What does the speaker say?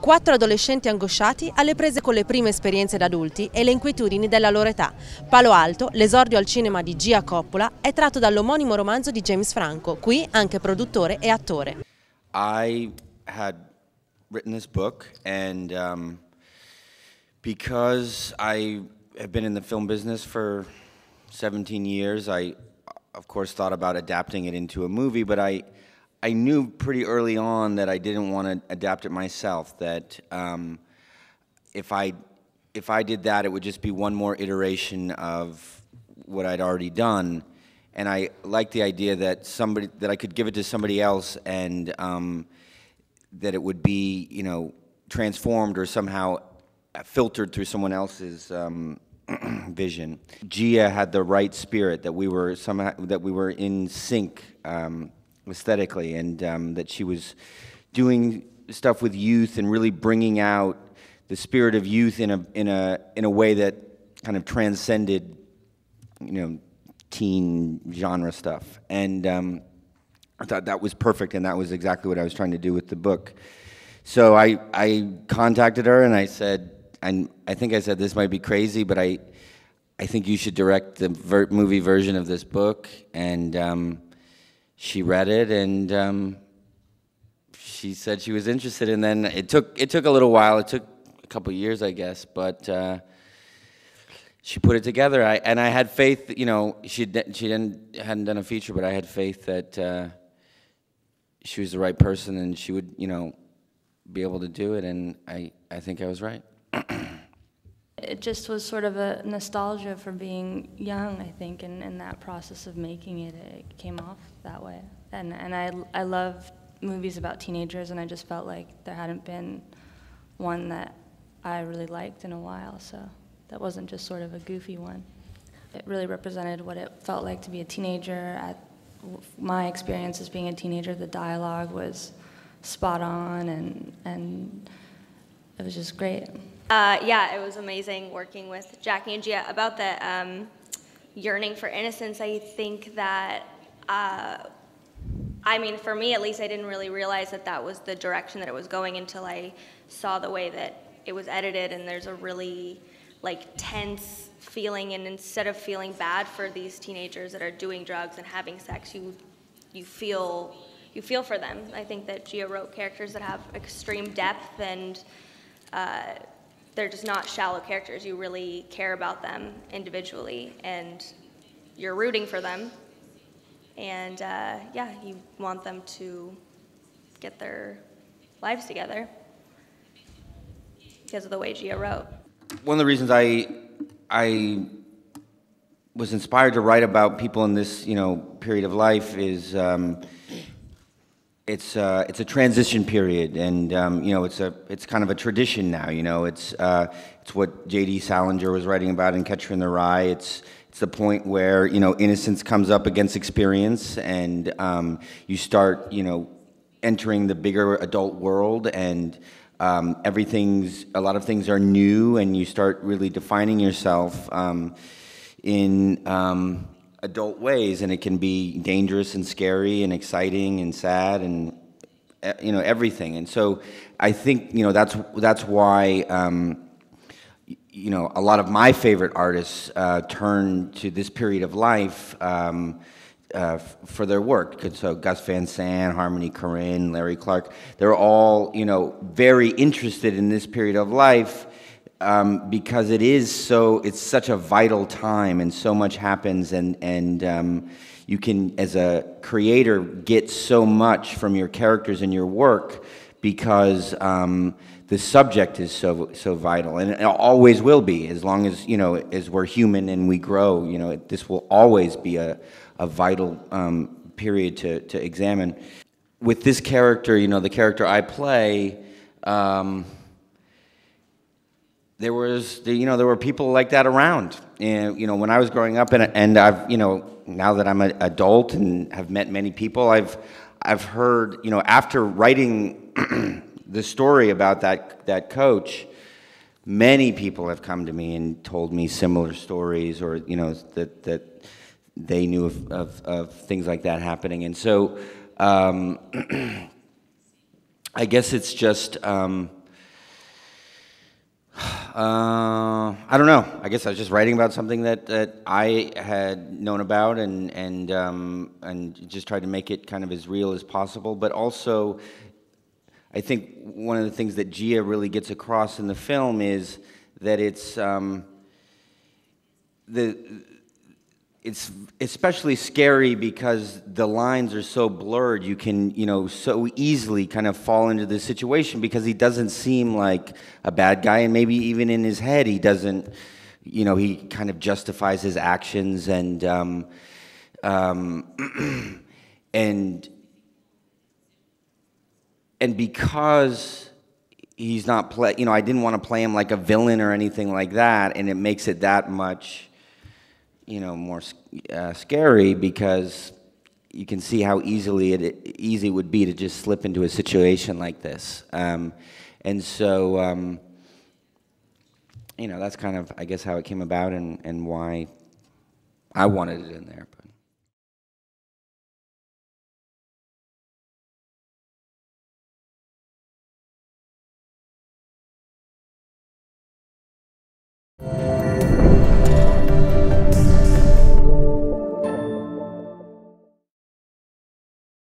4 adolescenti angosciati alle prese con le prime esperienze da adulti e le inquietudini della loro età. Palo Alto, l'esordio al cinema di Gia Coppola, è tratto dall'omonimo romanzo di James Franco, qui anche produttore e attore. I had written this book, and because I have been in the film business for 17 years, I of course thought about adapting it into a movie, but I knew pretty early on that I didn't want to adapt it myself, that if I did that, it would just be one more iteration of what I'd already done. And I liked the idea that I could give it to somebody else, and that it would be, you know, transformed or somehow filtered through someone else's vision. Gia had the right spirit, that we were in sync aesthetically, and that she was doing stuff with youth and really bringing out the spirit of youth in a way that kind of transcended, you know, teen genre stuff. And I thought that was perfect, and that was exactly what I was trying to do with the book. So I contacted her and I said, I think I said, this might be crazy, but I think you should direct the movie version of this book. And she read it, and she said she was interested. And then it took a little while. It took a couple of years, I guess, but she put it together. And I had faith. You know, she hadn't done a feature, but I had faith that she was the right person, and she would, you know, be able to do it. And I think I was right. It just was sort of a nostalgia for being young, I think, and in that process of making it, it came off that way. And I love movies about teenagers, and I just felt like there hadn't been one that I really liked in a while, so that wasn't just sort of a goofy one. It really represented what it felt like to be a teenager. My experience as being a teenager, the dialogue was spot on, and it was just great. Yeah, it was amazing working with Jackie and Gia about the yearning for innocence. I think that, I mean, for me at least, I didn't really realize that that was the direction that it was going until I saw the way that it was edited, and there's a really like tense feeling, and instead of feeling bad for these teenagers that are doing drugs and having sex, you feel for them. I think that Gia wrote characters that have extreme depth, and they're just not shallow characters. You really care about them individually, and you're rooting for them. And yeah, you want them to get their lives together because of the way Gia wrote. One of the reasons I was inspired to write about people in this, you know, period of life is it's a transition period, and you know, it's kind of a tradition now. You know, it's what J.D. Salinger was writing about in Catcher in the Rye. It's the point where, you know, innocence comes up against experience, and you start, you know, entering the bigger adult world, and a lot of things are new, and you start really defining yourself in adult ways, and it can be dangerous and scary and exciting and sad and, you know, everything. And so I think, you know, that's why you know, a lot of my favorite artists turn to this period of life for their work. So Gus Van Sant, Harmony Korine, Larry Clark, they're all, you know, very interested in this period of life because it's such a vital time, and so much happens, and you can, as a creator, get so much from your characters and your work because the subject is so vital, and it always will be, as long as, you know, as we're human and we grow. You know, this will always be a vital period to examine. With this character, you know, the character I play, there were people like that around, and, you know, when I was growing up, and I've, you know, now that I'm an adult and have met many people, I've heard, you know, after writing the story about that coach, many people have come to me and told me similar stories, or, you know, that they knew of things like that happening. And so I guess it's just I don't know. I guess I was just writing about something that I had known about and just tried to make it kind of as real as possible. But also, I think one of the things that Gia really gets across in the film is that it's especially scary because the lines are so blurred. You can, so easily kind of fall into the situation because he doesn't seem like a bad guy, and maybe even in his head he doesn't, he kind of justifies his actions and because he's not I didn't want to play him like a villain or anything like that, and it makes it that much more scary because you can see how easy it would be to just slip into a situation like this. And so, that's kind of, I guess, how it came about and why I wanted it in there. But.